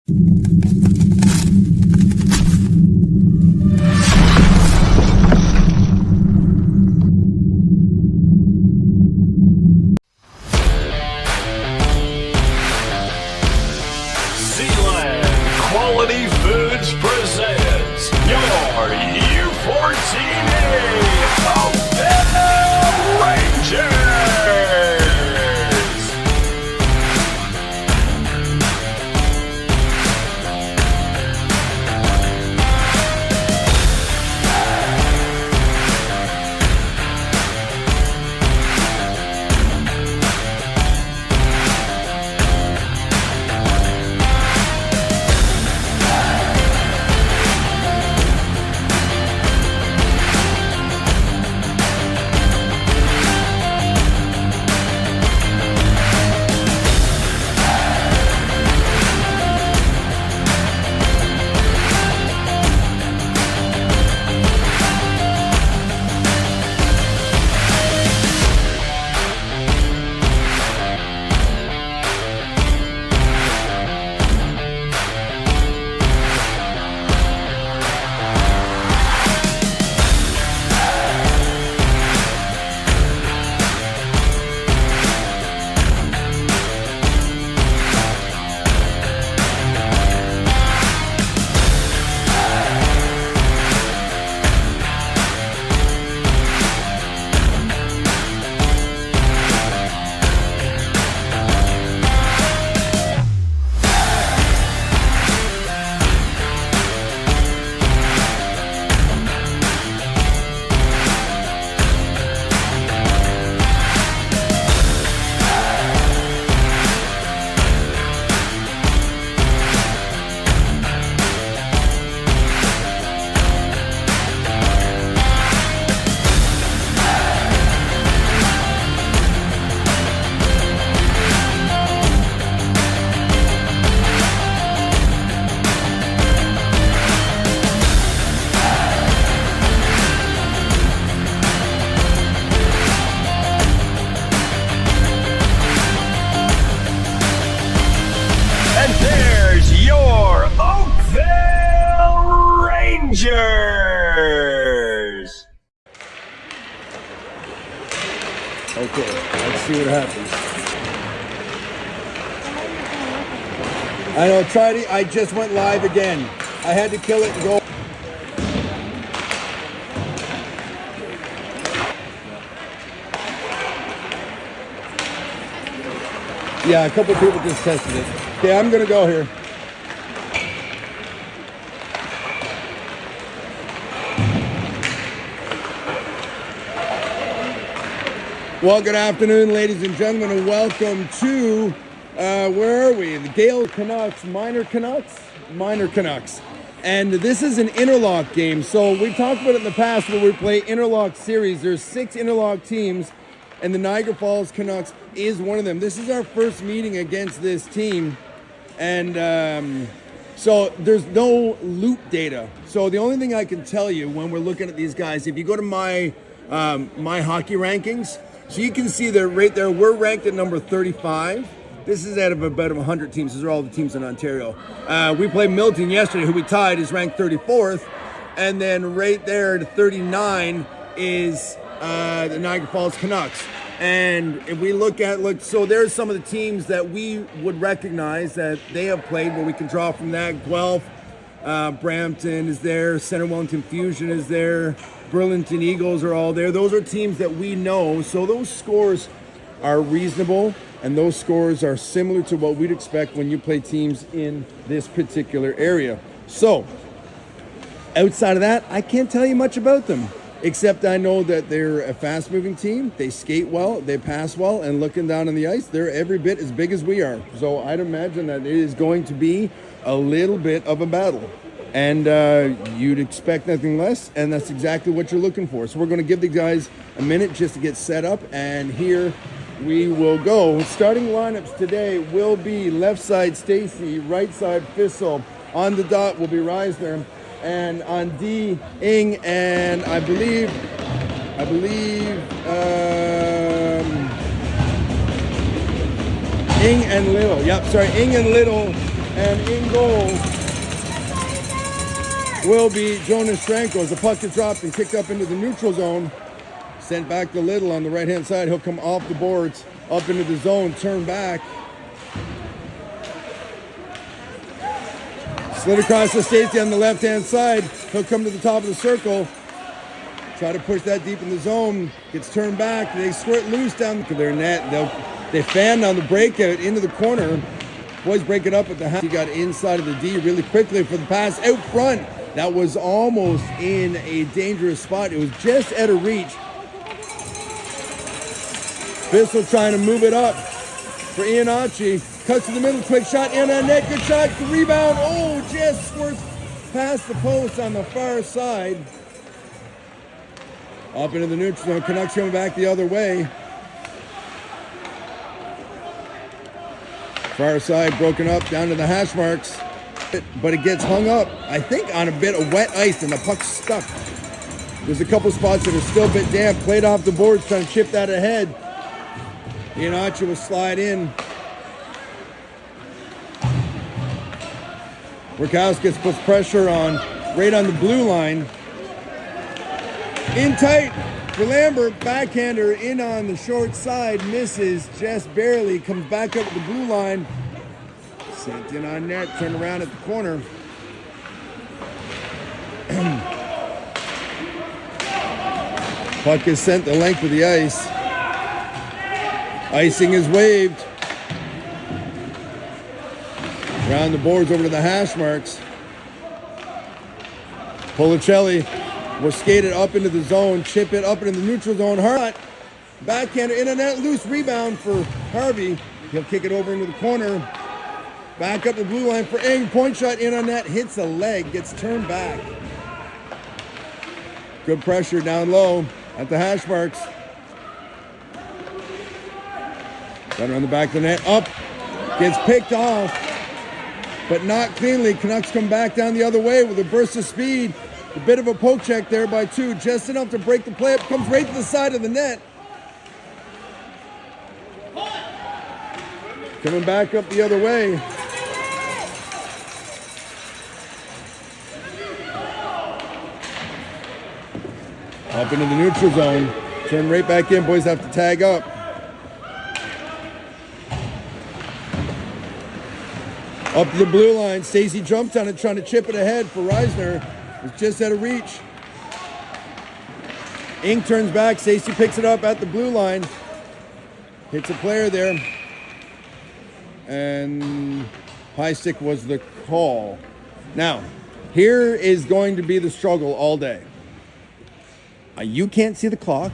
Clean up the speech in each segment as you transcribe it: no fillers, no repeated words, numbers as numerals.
Quality Foods presents your U14A Oakville Rangers! And there's your Oakville Rangers! Okay, let's see what happens. I know, tried it. I just went live again. I had to kill it and go. Yeah, a couple people just tested it. Okay, I'm gonna go here. Well, good afternoon, ladies and gentlemen, and welcome to, where are we? The Gale Canucks, Minor Canucks? Minor Canucks. And this is an interlock game. So we've talked about it in the past where we play interlock series. There's 6 interlock teams, and the Niagara Falls Canucks is one of them. This is our first meeting against this team. And so there's no loot data. So the only thing I can tell you when we're looking at these guys, if you go to my hockey rankings, so you can see that right there, we're ranked at number 35. This is out of about 100 teams. These are all the teams in Ontario. We played Milton yesterday, who we tied, is ranked 34th. And then right there to 39 is the Niagara Falls Canucks. And if we look, so there's some of the teams that we would recognize that they have played, where we can draw from that. Guelph, Brampton is there, Centre Wellington Fusion is there, Burlington Eagles are all there. Those are teams that we know, so those scores are reasonable, and those scores are similar to what we'd expect when you play teams in this particular area. So, outside of that, I can't tell you much about them, except I know that they're a fast-moving team, they skate well, they pass well, and looking down on the ice, they're every bit as big as we are. So I'd imagine that it is going to be a little bit of a battle. And you'd expect nothing less, and that's exactly what you're looking for. So we're going to give the guys a minute just to get set up, and here we will go. Starting lineups today will be left side Stacy, right side Fissel. On the dot will be Reisner, and on D, Ing, and I believe Ing and Little. Yep, sorry, Ing and Little And in goal will be Jonas Stranko as the puck is dropped and kicked up into the neutral zone. Sent back to Little on the right-hand side. He'll come off the boards, up into the zone, turn back. Slid across to Stacey on the left-hand side. He'll come to the top of the circle. Try to push that deep in the zone. Gets turned back. They squirt loose down to their net. They fan on the breakout into the corner. Boys break it up at the half. He got inside of the D really quickly for the pass out front. That was almost in a dangerous spot. It was just out of reach. Bissell trying to move it up for Iannacci. Cuts to the middle, quick shot in on net, good shot, rebound. Oh, just squirts past the post on the far side. Up into the neutral zone, Canucks coming back the other way. Far side broken up down to the hash marks. But it gets hung up, I think, on a bit of wet ice and the puck's stuck. There's a couple spots that are still a bit damp. Played off the boards, trying to chip that ahead. Iannacci will slide in. Rakowskis puts pressure on, right on the blue line. In tight for Lambert, backhander in on the short side, misses just barely, comes back up the blue line. Sent in on net, turned around at the corner. Puck is sent the length of the ice. Icing is waved. Around the boards over to the hash marks. Policelli will skate it up into the zone, chip it up into the neutral zone. Hart, backhander in a net, loose rebound for Harvey. He'll kick it over into the corner. Back up the blue line for Eng. Point shot in on net, hits a leg, gets turned back. Good pressure down low at the hash marks. Got around the back of the net, up, gets picked off, but not cleanly. Canucks come back down the other way with a burst of speed. A bit of a poke check there by two, just enough to break the play up, comes right to the side of the net. Coming back up the other way. Up into the neutral zone. Turn right back in. Boys have to tag up. Up to the blue line. Stacey jumped on it, trying to chip it ahead for Reisner. It's just out of reach. Ink turns back. Stacey picks it up at the blue line. Hits a player there. And high stick was the call. Now, here is going to be the struggle all day. You can't see the clock,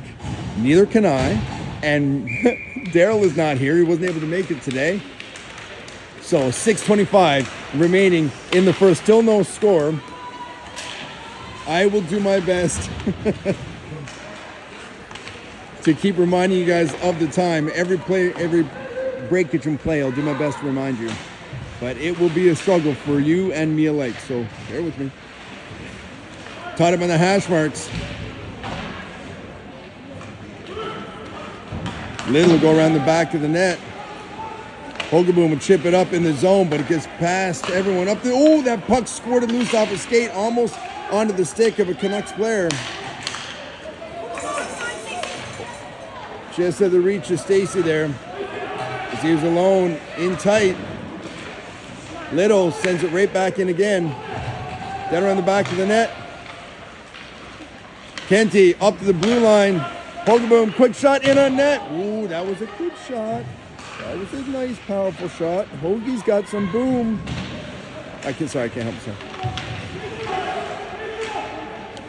neither can I, and Daryl is not here. He wasn't able to make it today. So 6:25 remaining in the first, still no score. I will do my best to keep reminding you guys of the time. Every break that you play, I'll do my best to remind you. But it will be a struggle for you and me alike, so bear with me. Taught him on the hash marks. Little will go around the back of the net. Hogaboom will chip it up in the zone, but it gets past everyone up there. Oh, that puck squirted loose off his skate, almost onto the stick of a Canucks player. Just at the reach of Stacey there. As he was alone, in tight. Little sends it right back in again. Down around the back of the net. Kenty up to the blue line. Hogaboom, quick shot in on net. Ooh, that was a good shot. That was a nice, powerful shot. Hoagie's got some boom. I can't help myself.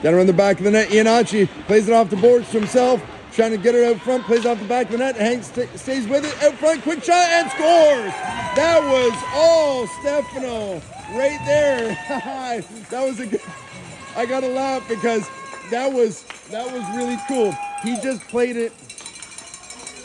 Down around the back of the net, Iannacci plays it off the boards to himself. Trying to get it out front, plays off the back of the net. Hank stays with it, out front, quick shot, and scores! That was all Stefano right there. That was a good... I gotta laugh because that was really cool. He just played it.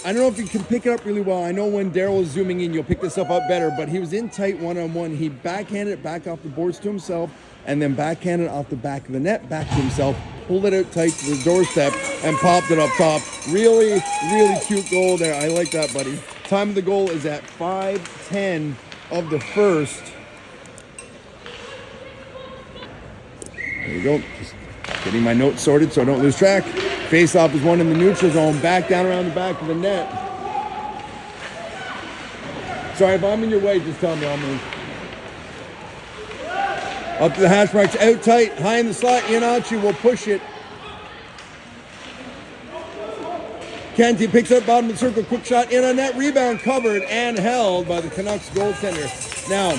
I don't know if you can pick it up really well. I know when Daryl is zooming in, you'll pick this up better, but he was in tight one-on-one. He backhanded it back off the boards to himself, and then backhanded off the back of the net back to himself, pulled it out tight to the doorstep, and popped it up top. Really, really cute goal there. I like that, buddy. Time of the goal is at 5:10 of the first. we go. Just getting my notes sorted so I don't lose track. Face-off is one in the neutral zone. Back down around the back of the net. Sorry, if I'm in your way, just tell me I'll move. Up to the hash marks, out tight, high in the slot. Iannacci will push it. Kenty picks up bottom of the circle, quick shot in on net, rebound covered and held by the Canucks goaltender. Now,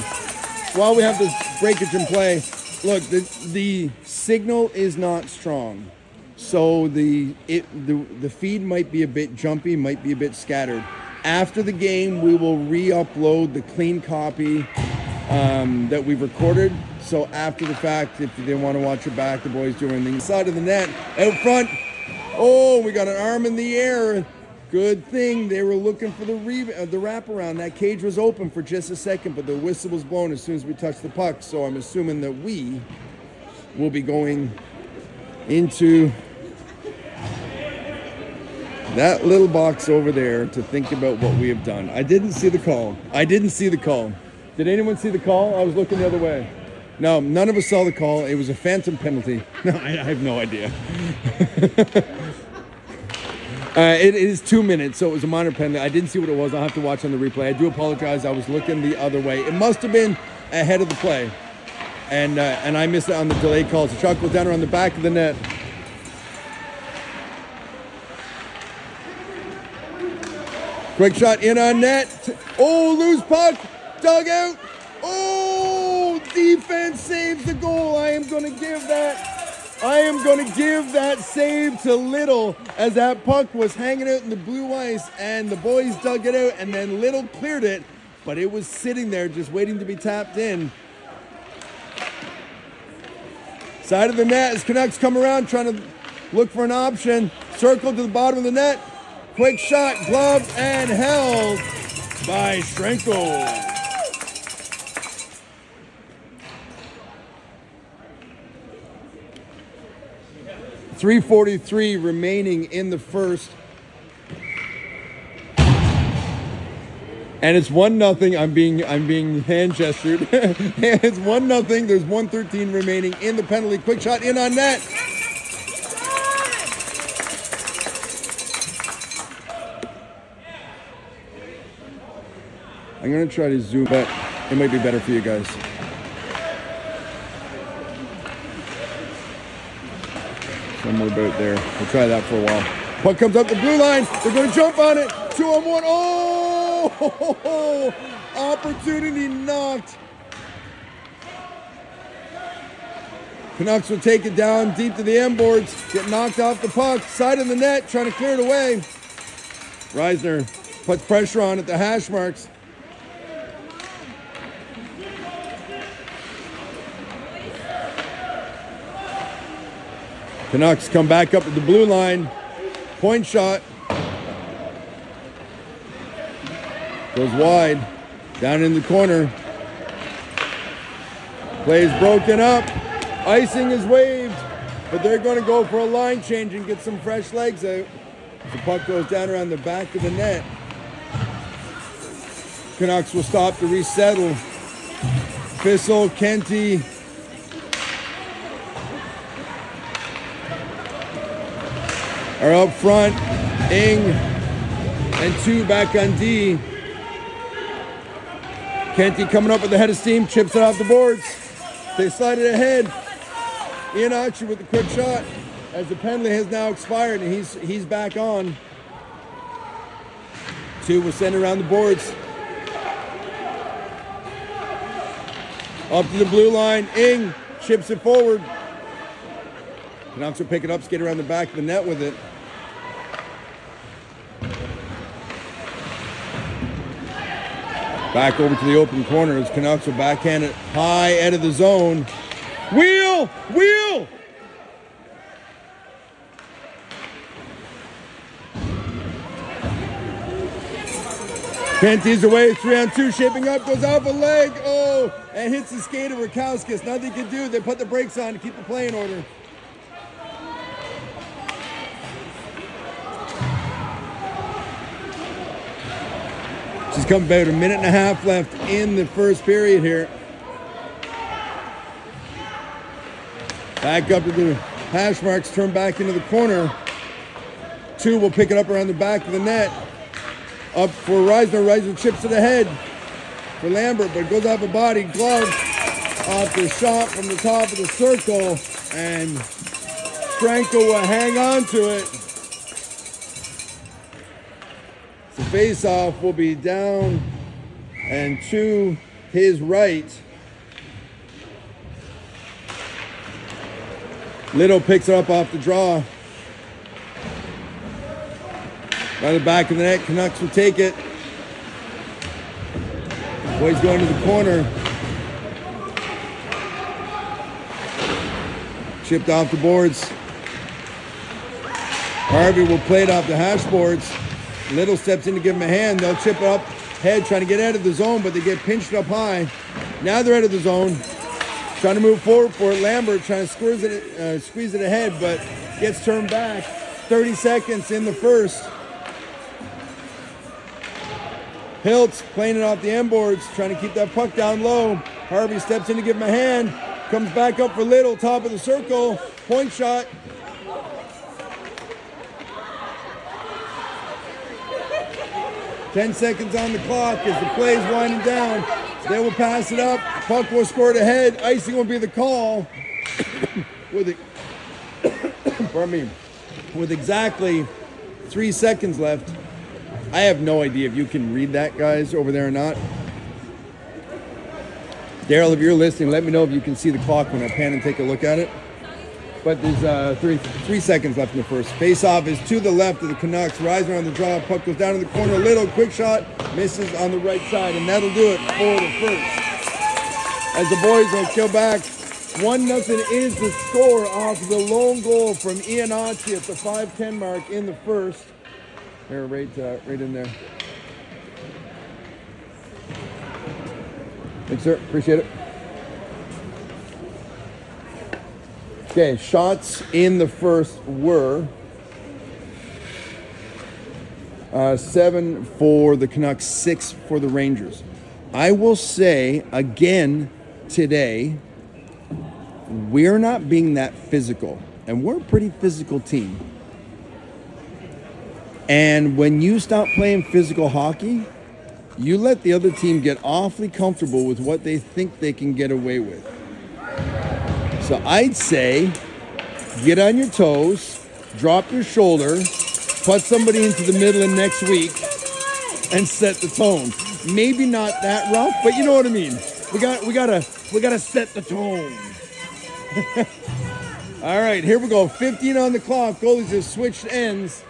while we have this breakage in play, look, the signal is not strong. So the feed might be a bit jumpy, might be a bit scattered. After the game, we will re-upload the clean copy that we've recorded. So after the fact, if they want to watch it back, the boys doing the side of the net. Out front, oh, we got an arm in the air. Good thing they were looking for the wraparound. That cage was open for just a second, but the whistle was blown as soon as we touched the puck. So I'm assuming that we will be going into that little box over there to think about what we have done. I didn't see the call. Did anyone see the call? I was looking the other way. No, none of us saw the call. It was a phantom penalty. No, I have no idea. It is 2 minutes, so it was a minor penalty. I didn't see what it was. I'll have to watch on the replay. I do apologize. I was looking the other way. It must have been ahead of the play. And I missed it on the delayed call. So Chuck goes down around the back of the net. Quick shot in on net. Oh, loose puck. Dug out. Oh, defense saves the goal. I am going to give that save to Little as that puck was hanging out in the blue ice and the boys dug it out and then Little cleared it, but it was sitting there just waiting to be tapped in. Side of the net as Canucks come around trying to look for an option. Circle to the bottom of the net. Quick shot, glove, and held by Strenko. .343 remaining in the first. And it's 1-0. I'm being hand gestured. It's 1-0. There's 1:13 remaining in the penalty. Quick shot in on net. I'm gonna try to zoom, but it might be better for you guys. Somewhere about there. We'll try that for a while. Puck comes up the blue line. They're going to jump on it. 2-on-1. Oh! Opportunity knocked. Canucks will take it down deep to the end boards. Get knocked off the puck. Side of the net. Trying to clear it away. Reisner puts pressure on at the hash marks. Canucks come back up to the blue line. Point shot. Goes wide. Down in the corner. Play is broken up. Icing is waved. But they're going to go for a line change and get some fresh legs out. The puck goes down around the back of the net. Canucks will stop to resettle. Bissell, Kenty. Are up front. Ing and 2 back on D. Kenty coming up with the head of steam, chips it off the boards. They slide it ahead. Iannacci with the quick shot as the penalty has now expired and he's back on. 2 will send around the boards. Up to the blue line. Ing chips it forward. Canucks will pick it up, skate around the back of the net with it. Back over to the open corner as Canucks will backhand it high out of the zone. Wheel! Kenty's away, 3-on-2, shaping up, goes off a leg. Oh, and hits the skater Rakowskis. Nothing can do. They put the brakes on to keep the play in order. She's come about 1.5 minutes left in the first period here. Back up to the hash marks, turn back into the corner. 2 will pick it up around the back of the net. Up for Reisner. Reisner chips to the head for Lambert, but it goes off a body. Glove off the shot from the top of the circle, and Stranko will hang on to it. The face-off will be down and to his right. Little picks it up off the draw. By the back of the net, Canucks will take it. Boys going to the corner. Chipped off the boards. Harvey will play it off the hash boards. Little steps in to give him a hand. They'll chip it up head, trying to get out of the zone, but they get pinched up high. Now they're out of the zone. Trying to move forward for it. Lambert trying to squeeze it ahead, but gets turned back. 30 seconds in the first. Hiltz playing it off the end boards, trying to keep that puck down low. Harvey steps in to give him a hand. Comes back up for Little, top of the circle. Point shot. Ten seconds on the clock as the play is winding down. They will pass it up. Puck will score it ahead. Icing will be the call. With exactly 3 seconds left. I have no idea if you can read that, guys, over there or not. Daryl, if you're listening, let me know if you can see the clock when I pan and take a look at it. But there's 3 seconds left in the first. Face-off is to the left of the Canucks. Reisner on the draw. Puck goes down in the corner. Little quick shot. Misses on the right side. And that'll do it for the first. As the boys will kill back. 1-0 is the score off the lone goal from Iannacci at the 5:10 mark in the first. Here, right in there. Thanks, sir. Appreciate it. Okay, shots in the first were 7 for the Canucks, 6 for the Rangers. I will say again today, we're not being that physical, and we're a pretty physical team. And when you stop playing physical hockey, you let the other team get awfully comfortable with what they think they can get away with. So I'd say get on your toes, drop your shoulder, put somebody into the middle of next week, and set the tone. Maybe not that rough, but you know what I mean. We gotta set the tone. All right, here we go. 15 on the clock. Goalies have switched ends.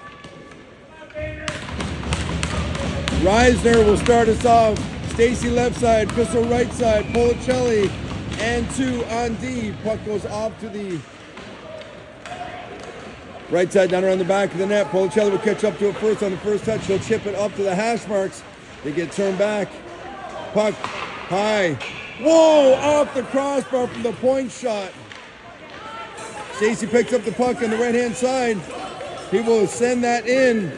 Reisner will start us off. Stacy left side, Pistol right side, Policelli, and 2 on D. Puck goes off to the right side, down around the back of the net. Policelli will catch up to it first on the first touch. He'll chip it up to the hash marks. They get turned back. Puck high. Whoa, off the crossbar from the point shot. Stacy picks up the puck on the right-hand side. He will send that in.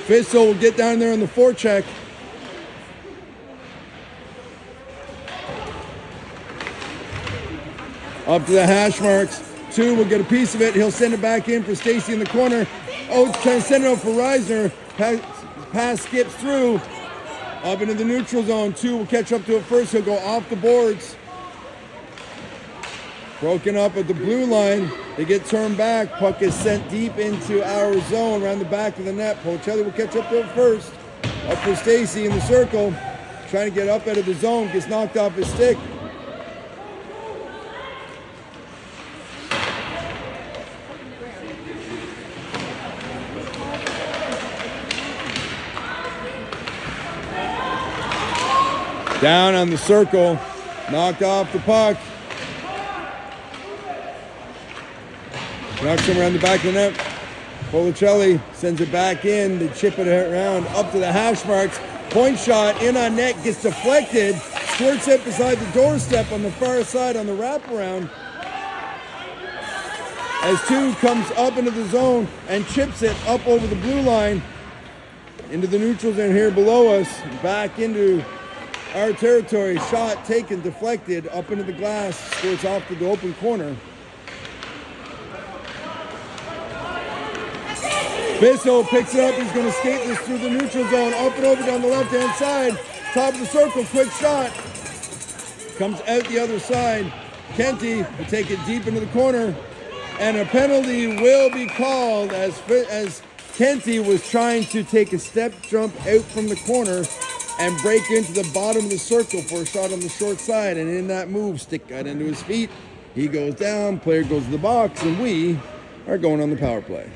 Pistol will get down there on the forecheck. Up to the hash marks. 2 will get a piece of it. He'll send it back in for Stacy in the corner. Oh, trying to send it out for Reisner. Pass skips through. Up into the neutral zone. 2 will catch up to it first. He'll go off the boards. Broken up at the blue line. They get turned back. Puck is sent deep into our zone around the back of the net. Policelli will catch up to it first. Up for Stacy in the circle. Trying to get up out of the zone. Gets knocked off his stick. Down on the circle. Knocked off the puck. Knocks him around the back of the net. Policelli sends it back in. They chip it around up to the hash marks. Point shot in on net, gets deflected. Squirts it beside the doorstep on the far side on the wraparound. As 2 comes up into the zone and chips it up over the blue line into the neutral zone here below us. Back into our territory. Shot taken, deflected, up into the glass, squirts off to the open corner. Bissell picks it up. He's going to skate this through the neutral zone, up and over down the left-hand side. Top of the circle, quick shot. Comes out the other side. Kenty will take it deep into the corner. And a penalty will be called as Kenty was trying to take a step jump out from the corner and break into the bottom of the circle for a shot on the short side. And in that move, stick got into his feet. He goes down, player goes to the box, and we are going on the power play.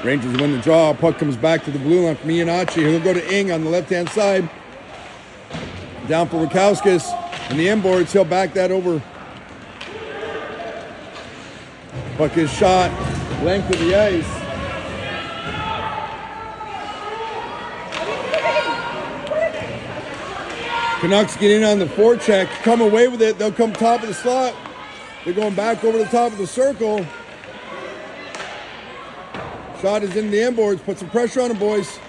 Rangers win the draw. Puck comes back to the blue line from Iannacci. He'll go to Ing on the left-hand side. Down for Rukowskis. And the inboards, he'll back that over. Puck is shot. Length of the ice. Canucks get in on the forecheck. Come away with it. They'll come top of the slot. They're going back over the top of the circle. Shot is in the inboards. Put some pressure on them, boys.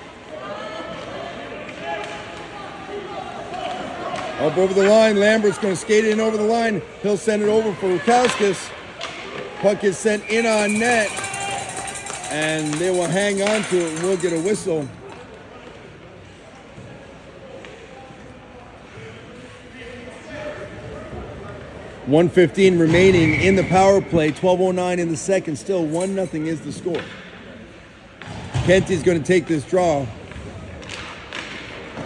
Up over the line. Lambert's going to skate in over the line. He'll send it over for Rukowskis. Puck is sent in on net. And they will hang on to it and we'll get a whistle. .1:15 remaining in the power play. 12:09 in the second. Still 1-0 is the score. Kenty's going to take this draw.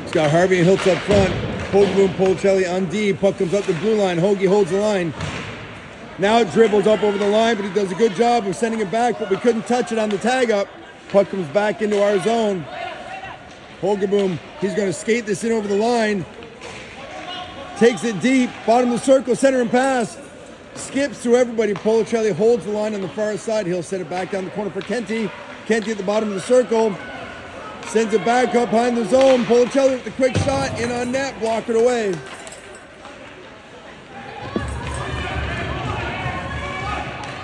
He's got Harvey and Hiltz up front. Hoageboom, Policelli on D. Puck comes up the blue line. Hoagie holds the line. Now it dribbles up over the line, but he does a good job of sending it back, but we couldn't touch it on the tag up. Puck comes back into our zone. Hoageboom, he's going to skate this in over the line. Takes it deep, bottom of the circle, center and pass. Skips through everybody. Policelli holds the line on the far side. He'll set it back down the corner for Kenty. Kenty at the bottom of the circle. Sends it back up behind the zone. Policelli with the quick shot. In on net. Block it away.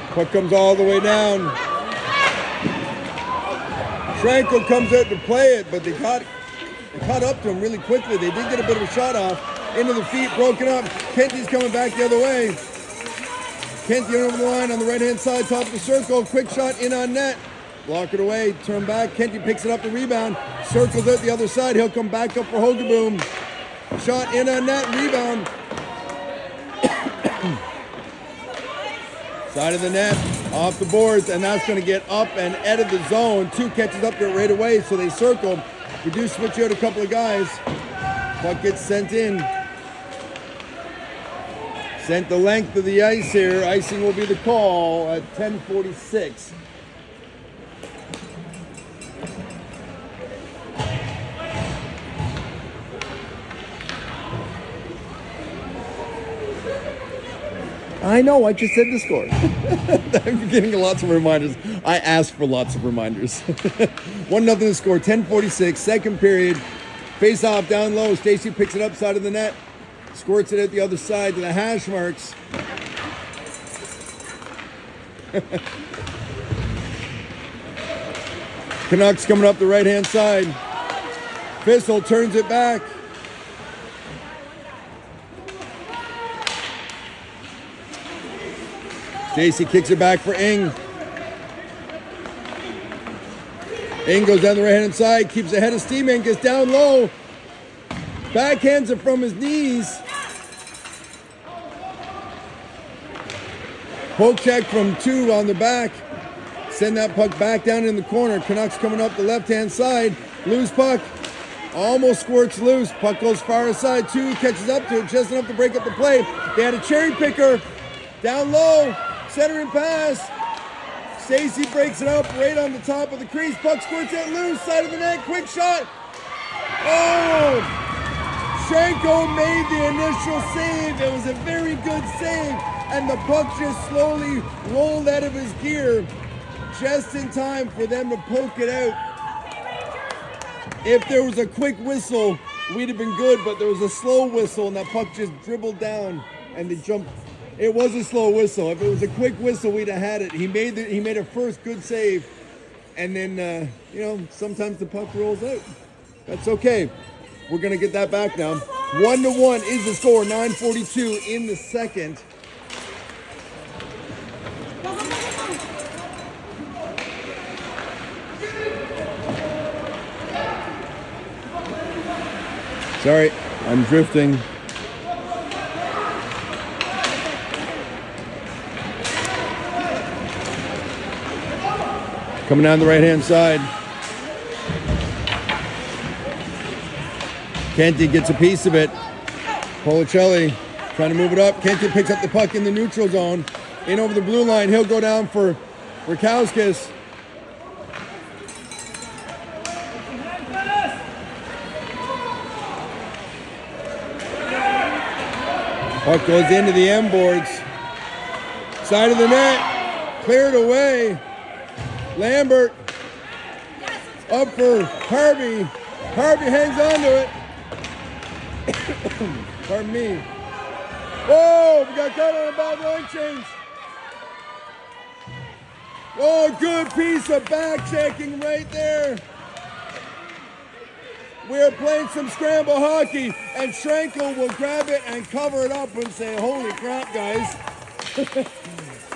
Puck comes all the way down. Schrankel comes out to play it, but they caught up to him really quickly. They did get a bit of a shot off. Into the feet, broken up. Kenty's coming back the other way. Kenty over the line on the right-hand side, top of the circle. Quick shot in on net. Block it away, turn back. Kenty picks it up the rebound. Circles out the other side. He'll come back up for Hoageboom. Shot in on net, rebound. Side of the net, off the boards, and that's going to get up and out of the zone. Two catches up there right away, so they circle. We do switch out a couple of guys. Puck gets sent in. Sent the length of the ice here. Icing will be the call at 10:46. I know, I just said the score. I'm getting lots of reminders. I asked for lots of reminders. 1-0 to score, 10:46, second period. Face off down low. Stacey picks it up side of the net. Squirts it at the other side to the hash marks. Canucks coming up the right-hand side. Bissell turns it back. Stacey kicks it back for Ing. Ing goes down the right-hand side, keeps ahead of Steeman, gets down low. Backhands it from his knees. Poke check from two on the back. Send that puck back down in the corner. Canucks coming up the left-hand side. Loose puck. Almost squirts loose. Puck goes far aside. Two catches up to it just enough to break up the play. They had a cherry picker. Down low. Center and pass. Stacey breaks it up right on the top of the crease. Puck squirts it loose. Side of the net. Quick shot. Oh! Schrankel made the initial save. It was a very good save. And the puck just slowly rolled out of his gear just in time for them to poke it out. If there was a quick whistle, we'd have been good, but there was a slow whistle and that puck just dribbled down and they jumped It was a slow whistle. If it was a quick whistle, we'd have had it. He made a first good save, and then sometimes the puck rolls out. That's okay. We're gonna get that back now. 1-1 is the score. 9:42 in the second. Sorry, I'm drifting. Coming down the right-hand side. Kenty gets a piece of it. Policelli trying to move it up. Kenty picks up the puck in the neutral zone. In over the blue line. He'll go down for Rakowskis. Puck goes into the M boards. Side of the net. Cleared away. Lambert. Up for Harvey. Harvey hangs on to it. Pardon me. Whoa, we got caught on a bad line change. Oh, good piece of back checking right there. We're playing some scramble hockey, and Schrenkel will grab it and cover it up and say, holy crap, guys.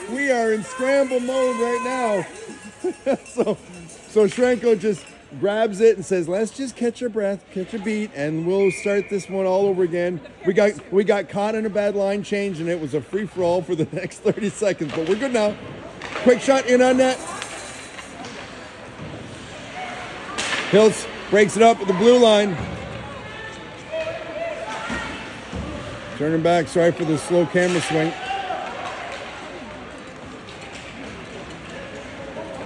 We are in scramble mode right now. So Schrenkel just grabs it and says, let's just catch our breath, catch a beat, and we'll start this one all over again. We got caught in a bad line change, and it was a free-for-all for the next 30 seconds, but we're good now. Quick shot in on net. Hiltz breaks it up at the blue line. Turning back, sorry for the slow camera swing.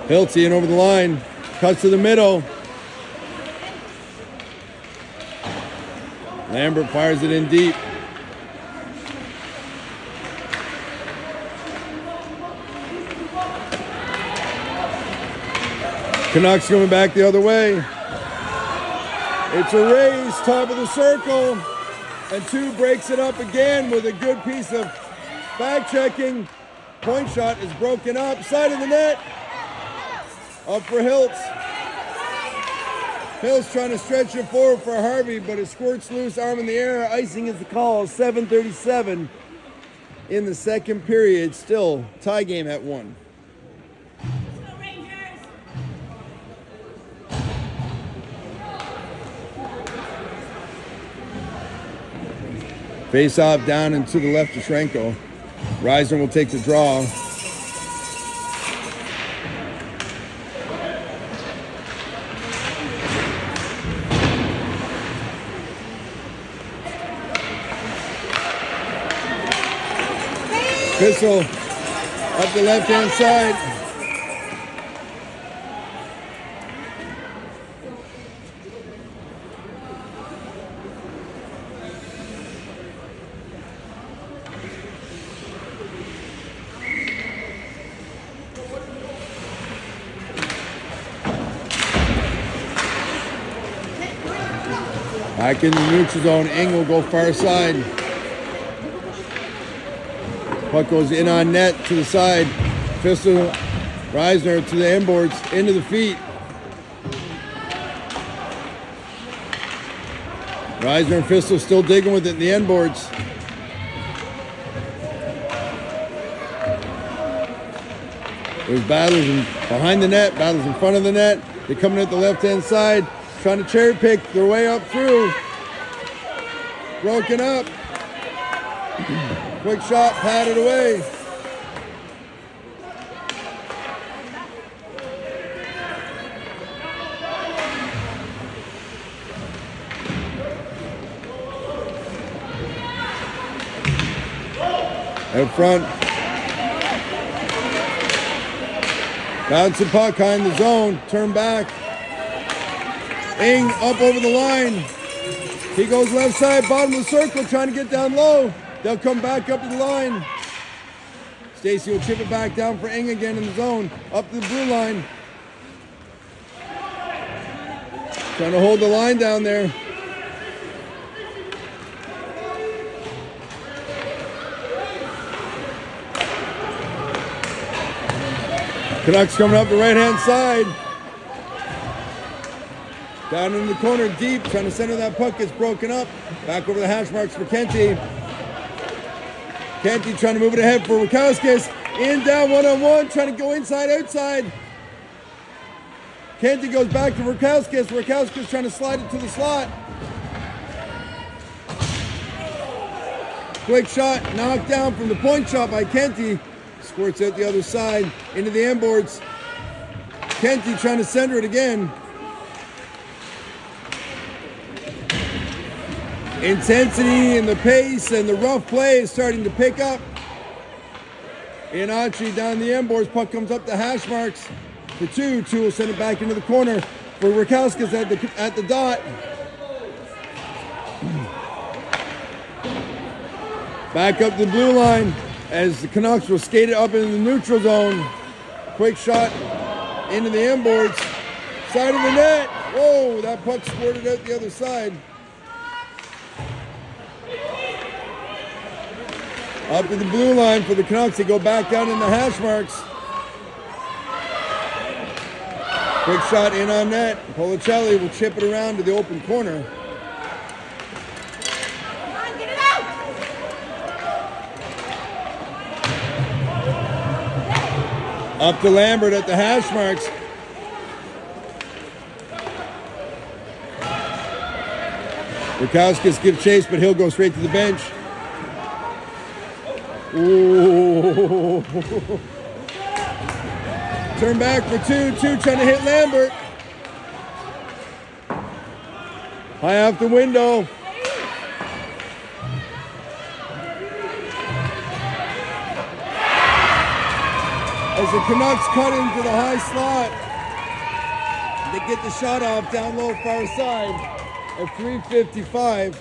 Hiltz in over the line, cuts to the middle. Lambert fires it in deep. Canucks coming back the other way. It's a race, top of the circle. And two breaks it up again with a good piece of back checking. Point shot is broken up. Side of the net. Up for Hiltz. Hiltz trying to stretch it forward for Harvey, but it squirts loose, arm in the air. Icing is the call. 7:37 in the second period. Still tie game at 1. Face off down and to the left to Schrenkel. Reisner will take the draw. Pistol up the left-hand side. Back in the neutral zone, Ing will go far side. Puck goes in on net to the side. Pistol, Reisner to the inboards, into the feet. Reisner and Pistol still digging with it in the inboards. There's battles behind the net, battles in front of the net. They're coming at the left-hand side, trying to cherry pick their way up through. Broken up. Quick shot, patted away. Out front. Bounce the puck behind the zone. Turn back. Ing up over the line. He goes left side, bottom of the circle, trying to get down low. They'll come back up to the line. Stacy will chip it back down for Ing again in the zone. Up to the blue line. Trying to hold the line down there. Canucks coming up the right-hand side. Down in the corner deep, trying to center that puck, gets broken up. Back over the hash marks for Kenty. Kenty trying to move it ahead for Rakowskis. In, down, one-on-one, trying to go inside, outside. Kenty goes back to Rakowskis. Rakowskis trying to slide it to the slot. Quick shot, knocked down from the point shot by Kenty. Squirts out the other side, into the end boards. Kenty trying to center it again. Intensity and the pace and the rough play is starting to pick up. Inachi down the end boards. Puck comes up the hash marks for two. Two will send it back into the corner for Rakowskis at the dot. Back up the blue line as the Canucks will skate it up into the neutral zone. Quick shot into the end boards. Side of the net. Whoa, that puck squirted out the other side. Up to the blue line for the Canucks. They go back down in the hash marks. Quick shot in on net. Policelli will chip it around to the open corner. Up to Lambert at the hash marks. Rakowskis gives chase, but he'll go straight to the bench. Ooh. Turn back for two. Two trying to hit Lambert. High off the window. As the Canucks cut into the high slot, they get the shot off down low far side at 3:55.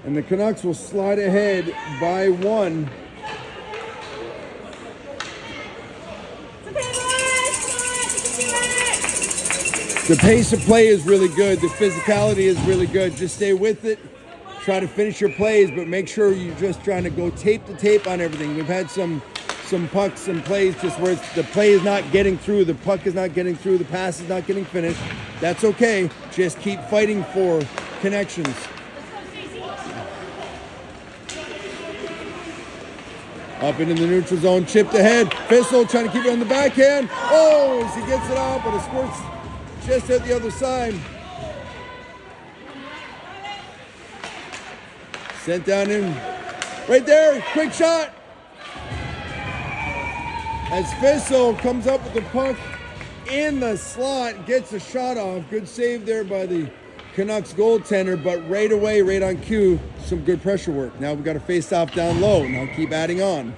And the Canucks will slide ahead by one. The pace of play is really good. The physicality is really good. Just stay with it. Try to finish your plays, but make sure you're just trying to go tape to tape on everything. We've had some pucks and plays just where the play is not getting through, the puck is not getting through, the pass is not getting finished. That's okay. Just keep fighting for connections. Up into the neutral zone, chipped ahead. Bissell trying to keep it on the backhand. Oh, as he gets it out, but it squirts just at the other side. Sent down in. Right there, quick shot. As Bissell comes up with the puck in the slot, gets a shot off. Good save there by the Canucks goaltender, but right away, right on cue, some good pressure work. Now we've got a face-off down low. Now keep adding on.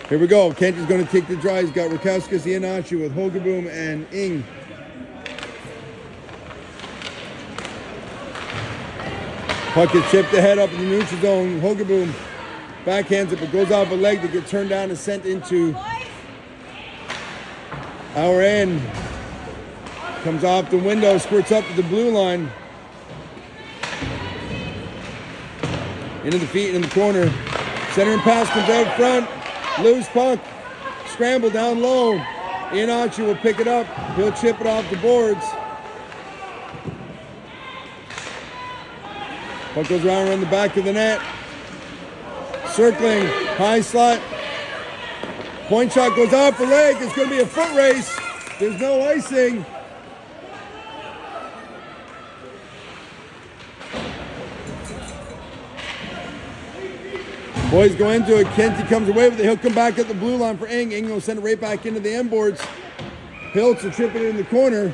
Here we go. Kent is going to take the draw. He's got Rakowskis, Iannachi with Hogeboom and Ing. Puck is chipped ahead up in the neutral zone. Hogeboom backhands it, but goes off a leg to get turned down and sent into our end. Comes off the window, squirts up to the blue line. Into the feet in the corner. Center and pass comes out front. Loose puck. Scramble down low. Iannachi will pick it up. He'll chip it off the boards. Puck goes around the back of the net. Circling. High slot. Point shot goes off the leg. It's going to be a foot race. There's no icing. Boys go into it. Kenty comes away with it. He'll come back at the blue line for Ing. Ing will send it right back into the end boards. Hiltz will chip it in the corner.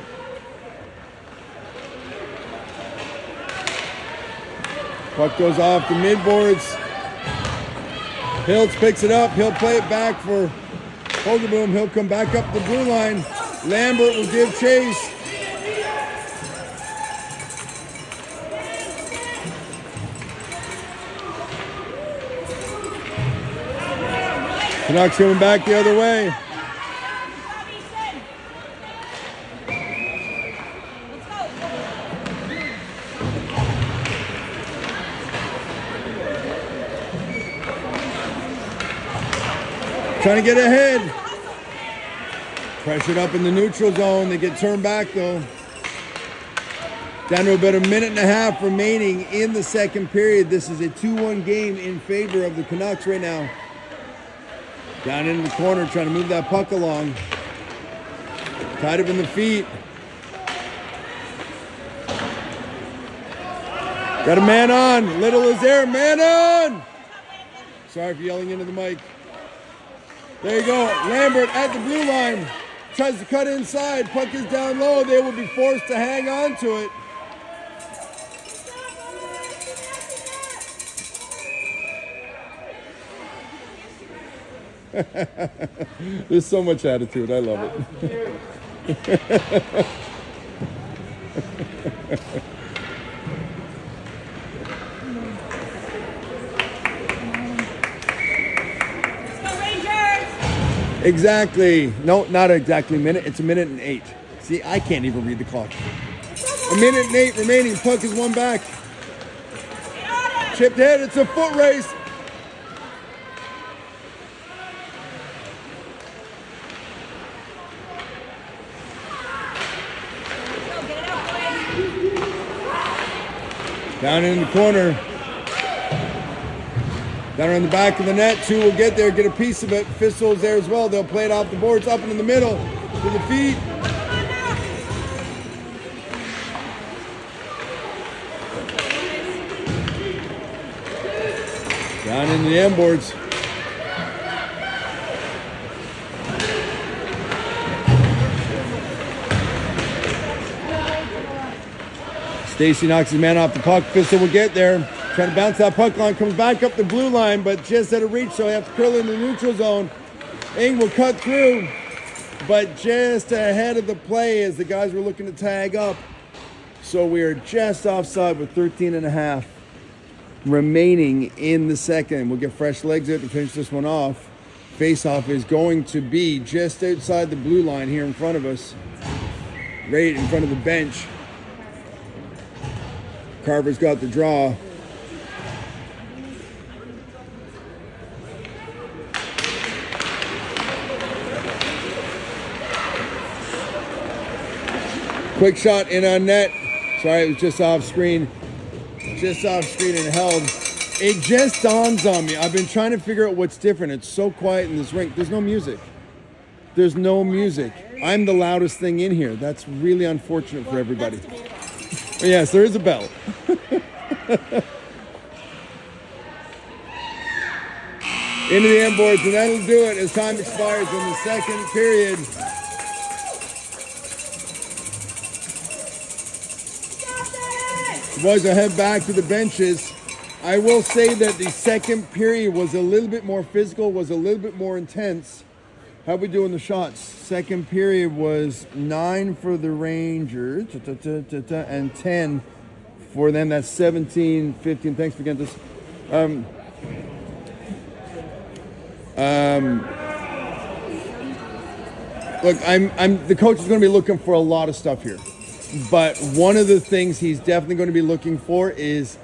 Puck goes off the mid boards. Hiltz picks it up. He'll play it back for Hogeboom. He'll come back up the blue line. Lambert will give chase. Canucks coming back the other way. Trying to get ahead. Pressured up in the neutral zone. They get turned back though. Down to about a minute and a half remaining in the second period. This is a 2-1 game in favor of the Canucks right now. Down into the corner, trying to move that puck along. Tied up in the feet. Got a man on. Little is there. Man on! Sorry for yelling into the mic. There you go. Lambert at the blue line. Tries to cut inside. Puck is down low. They will be forced to hang on to it. There's so much attitude. I love it. Exactly. No, not exactly a minute. It's a minute and 8. See, I can't even read the clock. A minute and 8 remaining. Puck is one back. Chipped head. It's a foot race. Down in the corner. Down around the back of the net. 2 will get there, get a piece of it. Fistle's there as well. They'll play it off the boards, up and in the middle, to the feet. Down into the end boards. Stacey knocks his man off the puck. Fistel will get there. Trying to bounce that puck line. Comes back up the blue line, but just out of reach, so he has to curl in the neutral zone. Ing will cut through, but just ahead of the play as the guys were looking to tag up. So we are just offside with 13 and a half remaining in the second. We'll get fresh legs out to finish this one off. Face-off is going to be just outside the blue line here in front of us. Right in front of the bench. Carver's got the draw. Quick shot in on net. Sorry, it was just off screen. Just off screen and held. It just dawns on me. I've been trying to figure out what's different. It's so quiet in this rink. There's no music. There's no music. I'm the loudest thing in here. That's really unfortunate for everybody. Yes, there is a bell. Into the end boards, and that'll do it as time expires in the second period. The boys will head back to the benches. I will say that the second period was a little bit more physical, was a little bit more intense. How we doing the shots? Second period was 9 for the Rangers and 10 for them. That's 17, 15. Thanks for getting this. Look, the coach is going to be looking for a lot of stuff here. But one of the things he's definitely going to be looking for is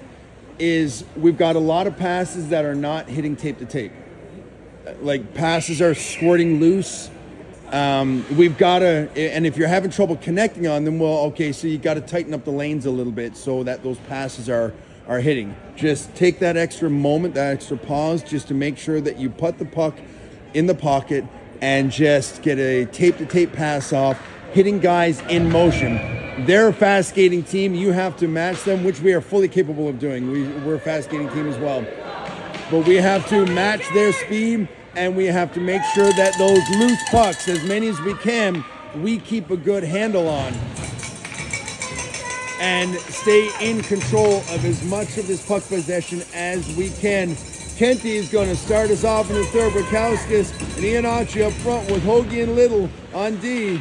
we've got a lot of passes that are not hitting tape to tape. Like passes are squirting loose. We've got to, and if you're having trouble connecting on them, well, okay, so you got to tighten up the lanes a little bit so that those passes are hitting. Just take that extra moment, that extra pause, just to make sure that you put the puck in the pocket and just get a tape-to-tape pass off, hitting guys in motion. They're a fast skating team. You have to match them, which we are fully capable of doing. We're a fast skating team as well. But we have to match their speed, and we have to make sure that those loose pucks, as many as we can, we keep a good handle on and stay in control of as much of this puck possession as we can. Kenty is going to start us off in the third. Rakowskis and Iannacci up front with Hoagie and Little on D.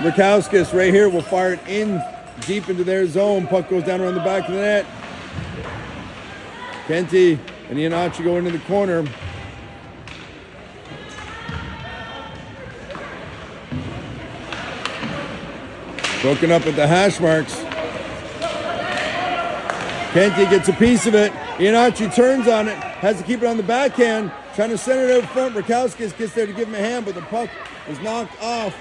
Rakowskis right here will fire it in deep into their zone. Puck goes down around the back of the net. Kenty and Iannacci go into the corner. Broken up at the hash marks. Kenty gets a piece of it. Iannacci turns on it, has to keep it on the backhand, trying to center it out front. Rakowskis gets there to give him a hand, but the puck is knocked off.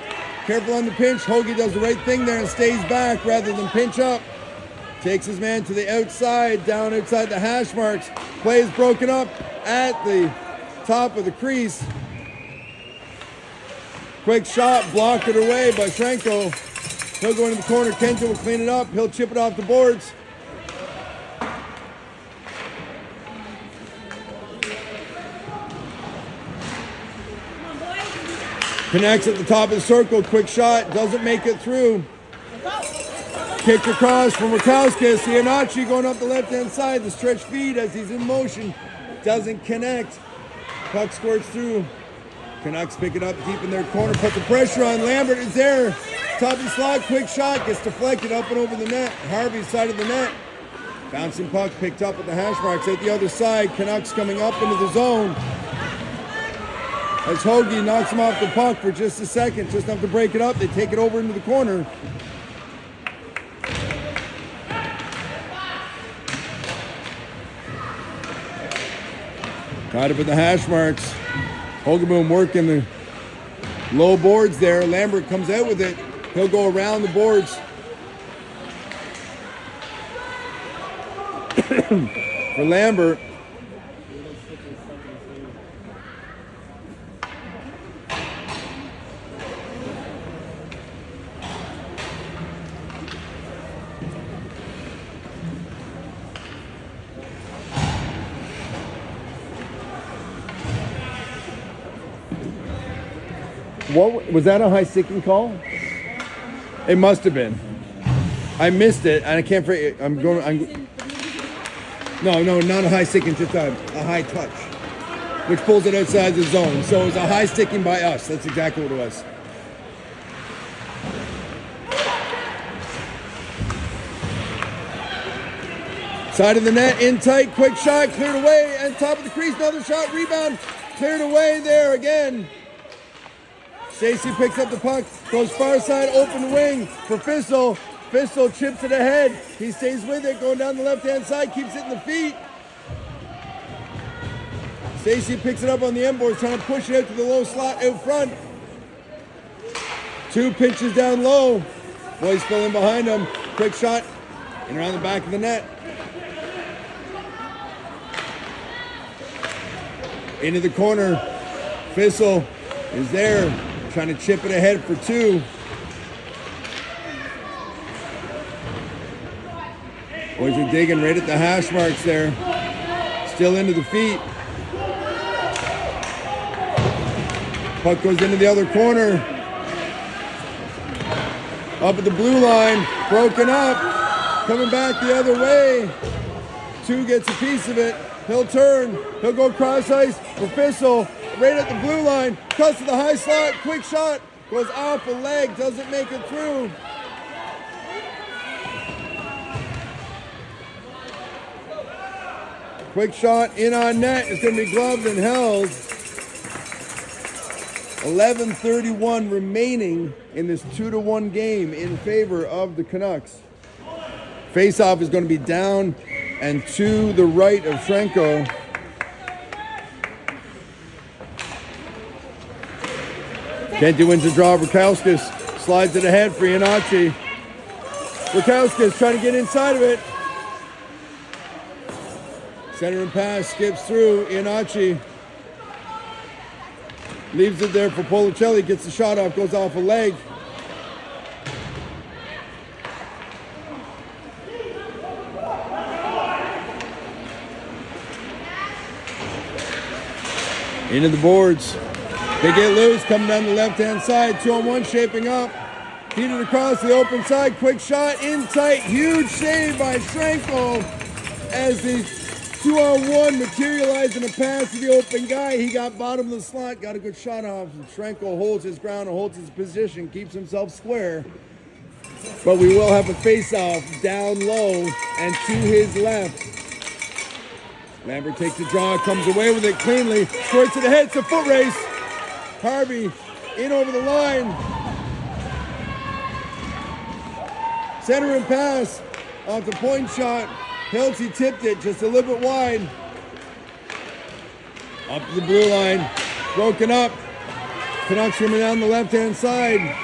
Careful on the pinch. Hoagie does the right thing there and stays back rather than pinch up. Takes his man to the outside, down outside the hash marks. Play is broken up at the top of the crease. Quick shot, blocked it away by Franco. He'll go into the corner. Kenta will clean it up. He'll chip it off the boards. Connects at the top of the circle. Quick shot. Doesn't make it through. Kicked across from Rakowskis. Iannacci going up the left-hand side. The stretch feed as he's in motion. Doesn't connect. Puck squirts through. Canucks pick it up deep in their corner. Put the pressure on. Lambert is there. Top of the slot. Quick shot. Gets deflected up and over the net. Harvey's side of the net. Bouncing puck picked up at the hash marks. At the other side. Canucks coming up into the zone. As Hoagie knocks him off the puck for just a second, just enough to break it up. They take it over into the corner. Got it at the hash marks. Hogaboom working the low boards there. Lambert comes out with it. He'll go around the boards. For Lambert. What was that, a high sticking call? It must have been. I missed it, and I can't. No, not a high sticking, just a high touch, which pulls it outside the zone. So it was a high sticking by us. That's exactly what it was. Side of the net, in tight, quick shot, cleared away, and top of the crease, another shot, rebound, cleared away there again. Stacey picks up the puck, goes far side, open wing for Fissel. Fissel chips it ahead. He stays with it, going down the left-hand side, keeps it in the feet. Stacey picks it up on the end boards, trying to push it out to the low slot out front. Two pitches down low. Boys fill in behind him. Quick shot in around the back of the net. Into the corner. Fissel is there, trying to chip it ahead for two. Boys are digging right at the hash marks there. Still into the feet. Puck goes into the other corner. Up at the blue line, broken up. Coming back the other way. Two gets a piece of it. He'll turn. He'll go cross ice for Fissel. Right at the blue line. Cuts to the high slot. Quick shot. Goes off a leg. Doesn't make it through. Quick shot in on net. It's going to be gloved and held. 11:31 remaining in this 2-1 game in favor of the Canucks. Face-off is going to be down and to the right of Franco. Kenti wins the draw. Rakowskis slides it ahead for Iannacci. Rakowskis trying to get inside of it. Center and pass, skips through. Iannacci leaves it there for Policelli. Gets the shot off, goes off a leg. Into the boards. They get loose, coming down the left-hand side. 2-on-1 shaping up. Feeded across the open side. Quick shot in tight. Huge save by Franco as the 2-on-1 materialized in a pass to the open guy. He got bottom of the slot, got a good shot off. Franco holds his ground and holds his position, keeps himself square. But we will have a face-off down low and to his left. Lambert takes the draw, comes away with it cleanly, squirts it ahead. It's a foot race. Harvey in over the line. Center and pass off the point shot. Hilty tipped it just a little bit wide. Up to the blue line. Broken up. Canucks coming down the left-hand side.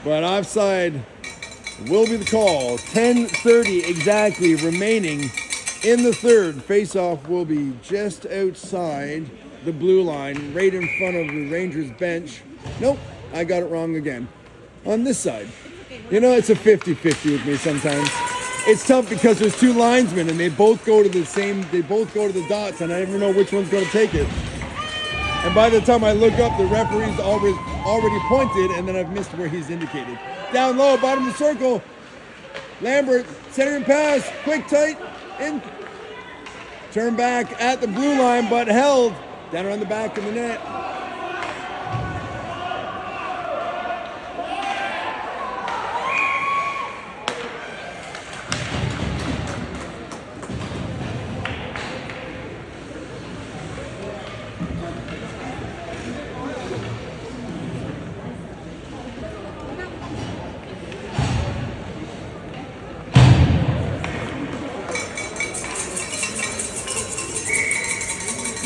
But offside will be the call. 10:30 exactly remaining in the third. Face-off will be just outside the blue line, right in front of the Rangers bench. Nope, I got it wrong again. On this side. You know, it's a 50-50 with me sometimes. It's tough because there's two linesmen and they both go to the dots and I never know which one's going to take it. And by the time I look up, the referee's already pointed and then I've missed where he's indicated. Down low, bottom of the circle. Lambert, centering pass, quick, tight, in. Turn back at the blue line, but held down around the back of the net.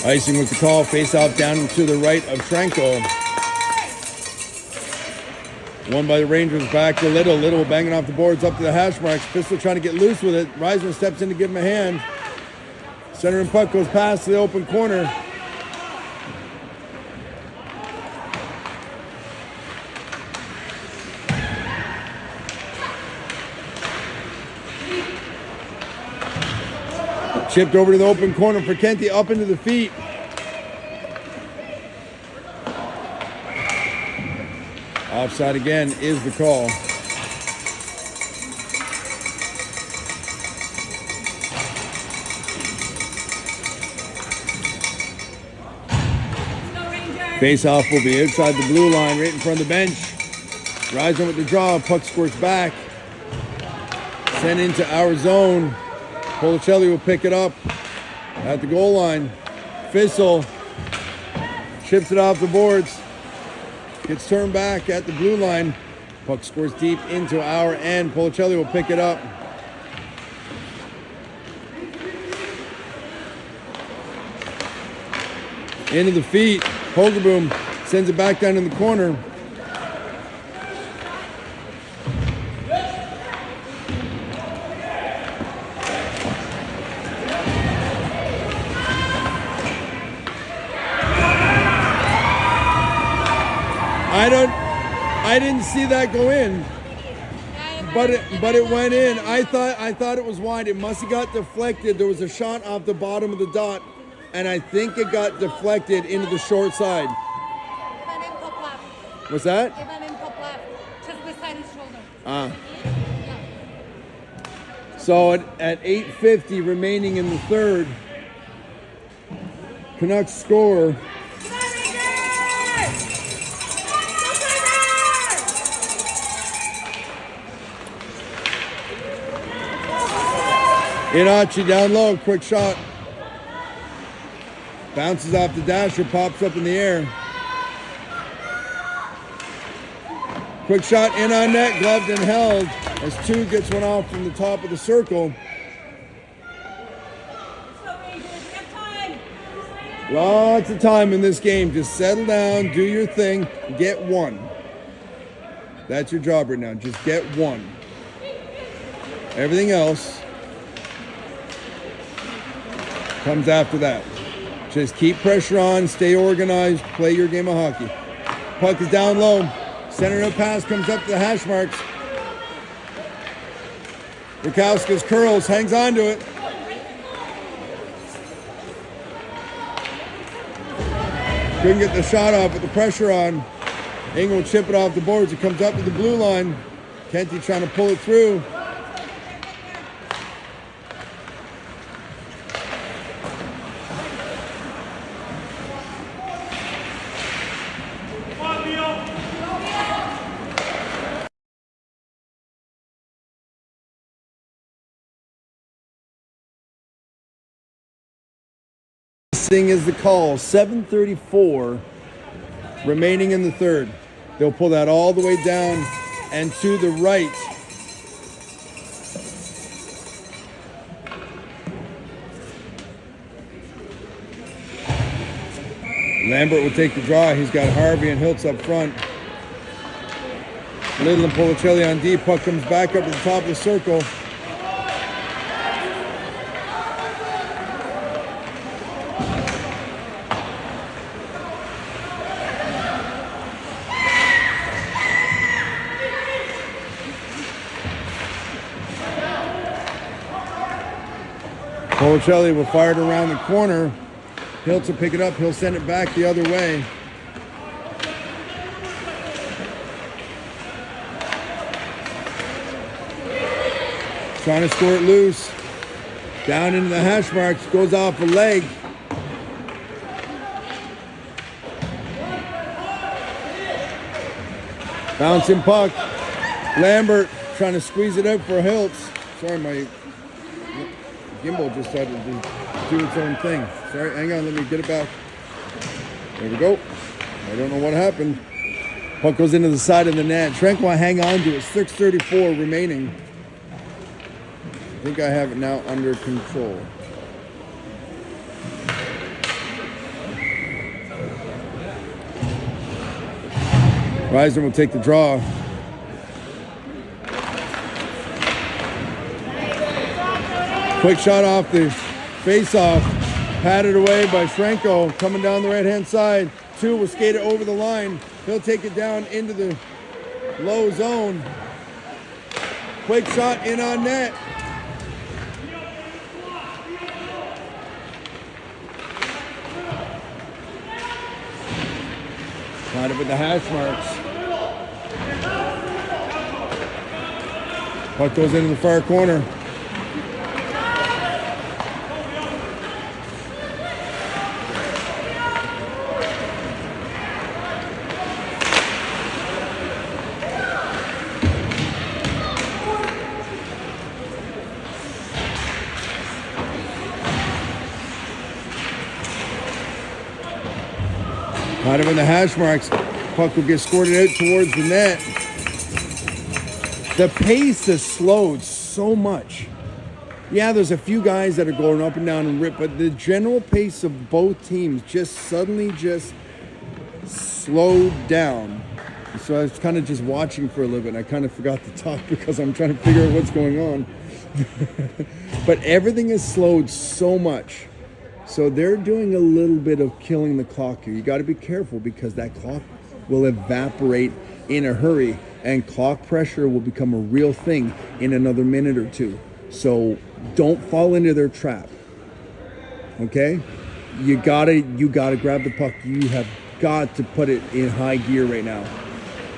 Icing with the call, face-off down to the right of Tranko. Won by the Rangers, back to Little. Little banging off the boards up to the hash marks. Pistol trying to get loose with it. Reisner steps in to give him a hand. Center and puck goes past the open corner. Chipped over to the open corner for Kenty, up into the feet. Offside again is the call. Face-off will be outside the blue line, right in front of the bench. Reisner with the draw, puck squirts back. Sent into our zone. Policelli will pick it up at the goal line. Fissel chips it off the boards. Gets turned back at the blue line. Puck scores deep into our end. Policelli will pick it up. Into the feet. Hogerboom sends it back down in the corner. I didn't see that go in, but it went in. I thought it was wide. It must have got deflected. There was a shot off the bottom of the dot, and I think it got deflected into the short side. What's that? Just beside his shoulder. So at 8:50 remaining in the third, Canucks score. Inachi down low, quick shot. Bounces off the dasher, pops up in the air. Quick shot in on net, gloved and held as two gets one off from the top of the circle. Lots of time in this game. Just settle down, do your thing, get one. That's your job right now, just get one. Everything else comes after that. Just keep pressure on, stay organized, play your game of hockey. Puck is down low. Center of pass comes up to the hash marks. Rukowskis curls, hangs on to it. Couldn't get the shot off with the pressure on. Engel will chip it off the boards. It comes up to the blue line. Kenty trying to pull it through. Thing is the call. 7:34 remaining in the third. They'll pull that all the way down and to the right. Lambert will take the draw. He's got Harvey and Hiltz up front. Little and Policelli on D. Puck comes back up to the top of the circle. Policelli will fire it around the corner. Hiltz will pick it up. He'll send it back the other way. Trying to score it loose. Down into the hash marks. Goes off a leg. Bouncing puck. Lambert trying to squeeze it out for Hiltz. Sorry, my gimbal just started to do its own thing. Sorry, hang on, let me get it back. There we go. I don't know what happened. Puck goes into the side of the net. Schrenk will hang on to it. 6:34 remaining. I think I have it now under control. Reisner will take the draw. Quick shot off the face-off. Patted away by Schrenko. Coming down the right-hand side. Two will skate it over the line. He'll take it down into the low zone. Quick shot in on net. Got it with the hash marks. Puck goes into the far corner. Got it with the hash marks. Puck will get squirted out towards the net. The pace has slowed so much. Yeah, there's a few guys that are going up and down and rip, but the general pace of both teams just suddenly just slowed down. So I was kind of just watching for a little bit, and I kind of forgot to talk because I'm trying to figure out what's going on. But everything has slowed so much. So they're doing a little bit of killing the clock here. You got to be careful because that clock will evaporate in a hurry, and clock pressure will become a real thing in another minute or two. So don't fall into their trap. Okay? You gotta grab the puck. You have got to put it in high gear right now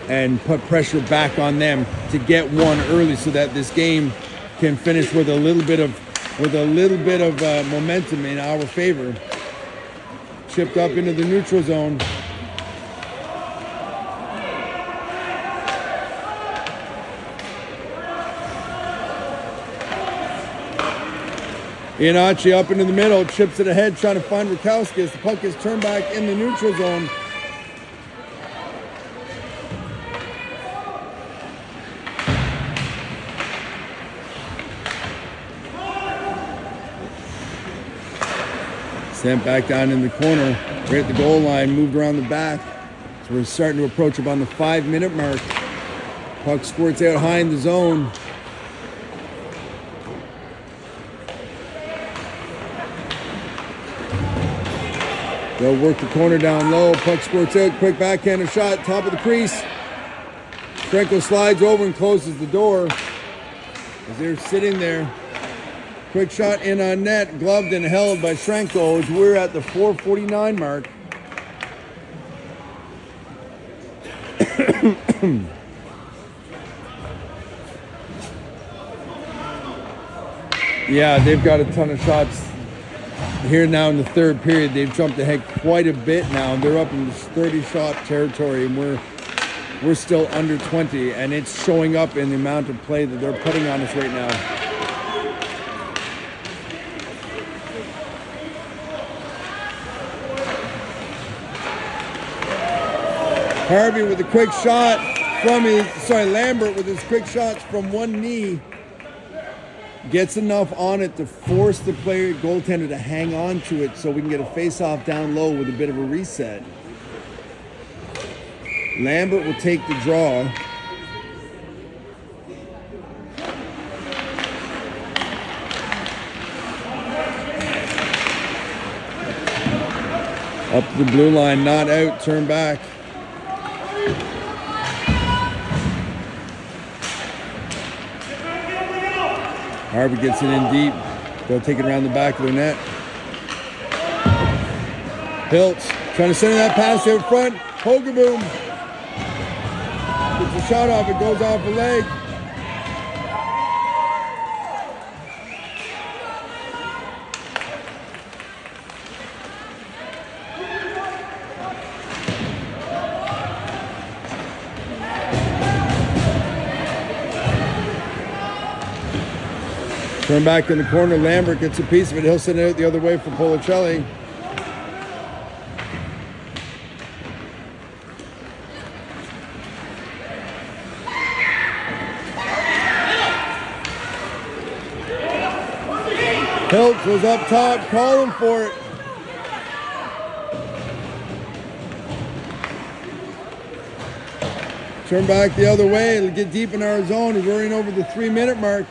and put pressure back on them to get one early so that this game can finish with a little bit of momentum in our favor. Chipped up into the neutral zone. Iannacci up into the middle, chips it ahead, trying to find Rakowski. The puck is turned back in the neutral zone. Sent back down in the corner, right at the goal line, moved around the back. So we're starting to approach about the 5-minute mark. Puck squirts out high in the zone. They'll work the corner down low. Puck squirts out, quick backhander shot, top of the crease. Franco slides over and closes the door as they're sitting there. Quick shot in on net, gloved and held by Schrenko as we're at the 4:49 mark. Yeah, they've got a ton of shots here now in the third period. They've jumped ahead quite a bit now. They're up in this 30-shot territory, and we're still under 20, and it's showing up in the amount of play that they're putting on us right now. Harvey with a quick shot from Lambert with his quick shots from one knee. gets enough on it to force the goaltender to hang on to it so we can get a face-off down low with a bit of a reset. Lambert will take the draw. Up to the blue line, not out, turn back. Harvey gets it in deep. They'll take it around the back of their net. Hiltz trying to center that pass out front. Hogaboom. Gets a shot off, it goes off the leg. Turn back in the corner. Lambert gets a piece of it. He'll send it out the other way for Policelli. Hiltz was up top, calling for it. Turn back the other way. It'll get deep in our zone. He's running over the 3-minute mark.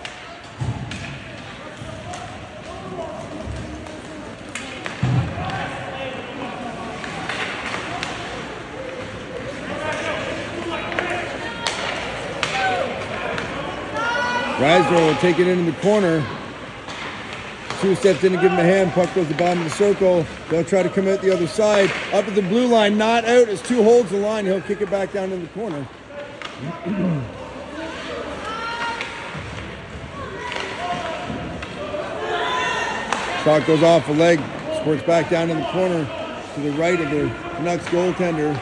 Reisner will take it into the corner. 2 steps in to give him a hand. Puck goes to the bottom of the circle. They'll try to come out the other side. Up at the blue line, not out as 2 holds the line. He'll kick it back down in the corner. Shot goes off a leg. Squirts back down in the corner to the right of the Canucks goaltender.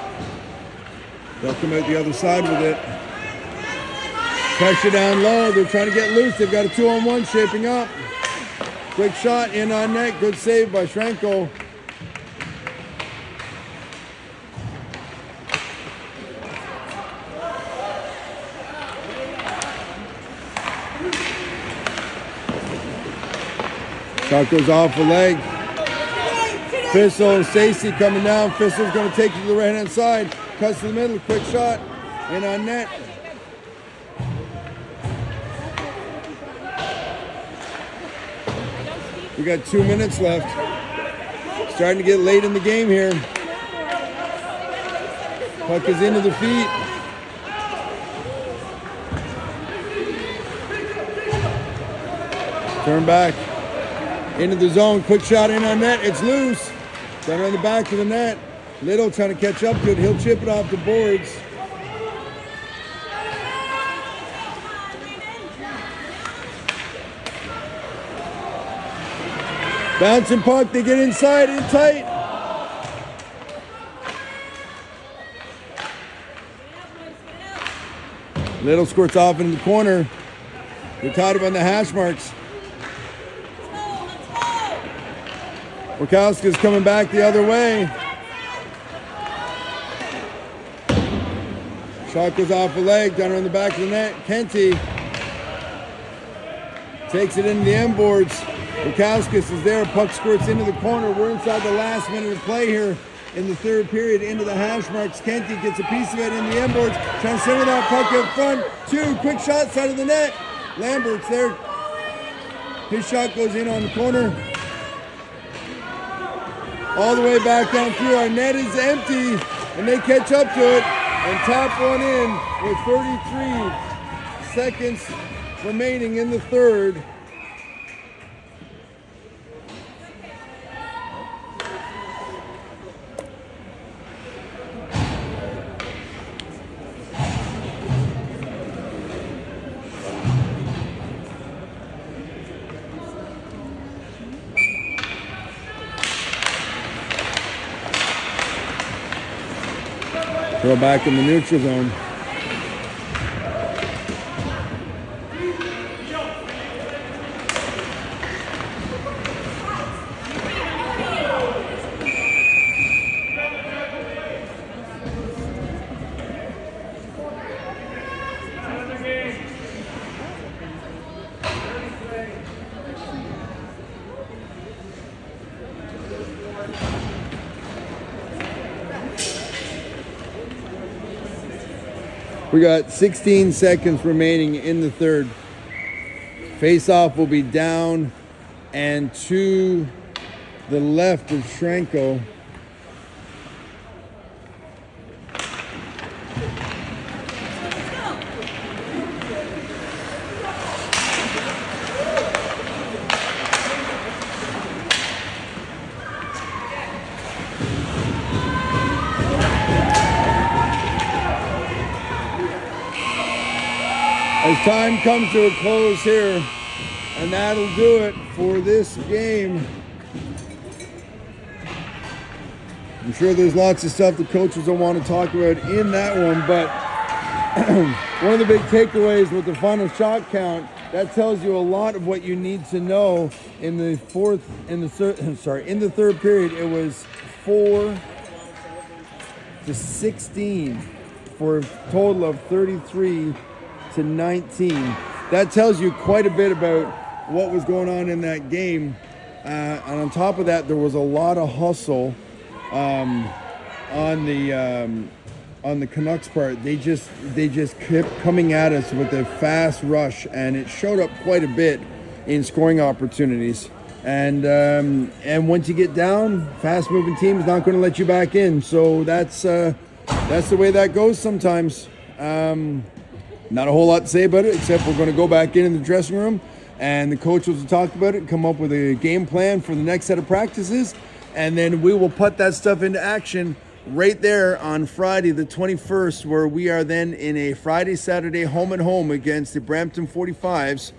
They'll come out the other side with it. Pressure down low. They're trying to get loose. They've got a 2-on-1 shaping up. Quick shot in on net. Good save by Schrenko. Shot goes off the leg. Fissel and Stacey coming down. Fissel's going to take it to the right-hand side. Cuts to the middle. Quick shot in on net. We got 2 minutes left. Starting to get late in the game here. Puck is into the feet. Turn back. Into the zone. Quick shot in on net. It's loose. Down on the back of the net. Little trying to catch up to it. He'll chip it off the boards. Bouncing puck, they get inside and tight. Little squirts off into the corner. They're tied up on the hash marks. Orkowski's coming back the other way. Shot goes off the leg, down on the back of the net. Kenty takes it into the end boards. Orkowskis is there, puck squirts into the corner. We're inside the last minute of play here in the third period, into the hash marks. Kenty gets a piece of it in the end boards. Trying to center that puck up front. 2 quick shots side of the net. Lambert's there. His shot goes in on the corner. All the way back down through. Our net is empty, and they catch up to it and tap one in with 33 seconds remaining in the third. Throw back in the neutral zone. We got 16 seconds remaining in the third. Face-off will be down and to the left of Shrenko. As time comes to a close here, and that'll do it for this game. I'm sure there's lots of stuff the coaches don't want to talk about in that one, but one of the big takeaways with the final shot count, that tells you a lot of what you need to know in the third period. It was 4-16 for a total of 33-19. That tells you quite a bit about what was going on in that game. And on top of that, there was a lot of hustle on the Canucks part. They just kept coming at us with a fast rush, and it showed up quite a bit in scoring opportunities. And once you get down, fast-moving team is not going to let you back in. So that's the way that goes sometimes. Not a whole lot to say about it, except we're going to go back in the dressing room, and the coaches will talk about it and come up with a game plan for the next set of practices, and then we will put that stuff into action right there on Friday the 21st, where we are then in a Friday-Saturday home-and-home against the Brampton 45s,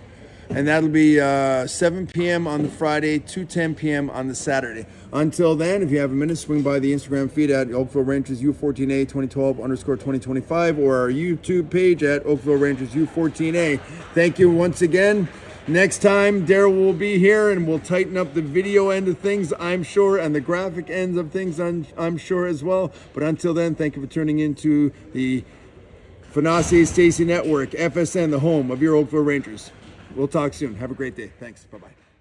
and that'll be 7 p.m. on the Friday, 2:10 p.m. on the Saturday. Until then, if you have a minute, swing by the Instagram feed at Oakville Rangers U14A 2012_2025 or our YouTube page at Oakville Rangers U14A. Thank you once again. Next time, Daryl will be here, and we'll tighten up the video end of things, I'm sure, and the graphic ends of things, I'm sure as well. But until then, thank you for tuning into the Fanasi Stacey Network, FSN, the home of your Oakville Rangers. We'll talk soon. Have a great day. Thanks. Bye-bye.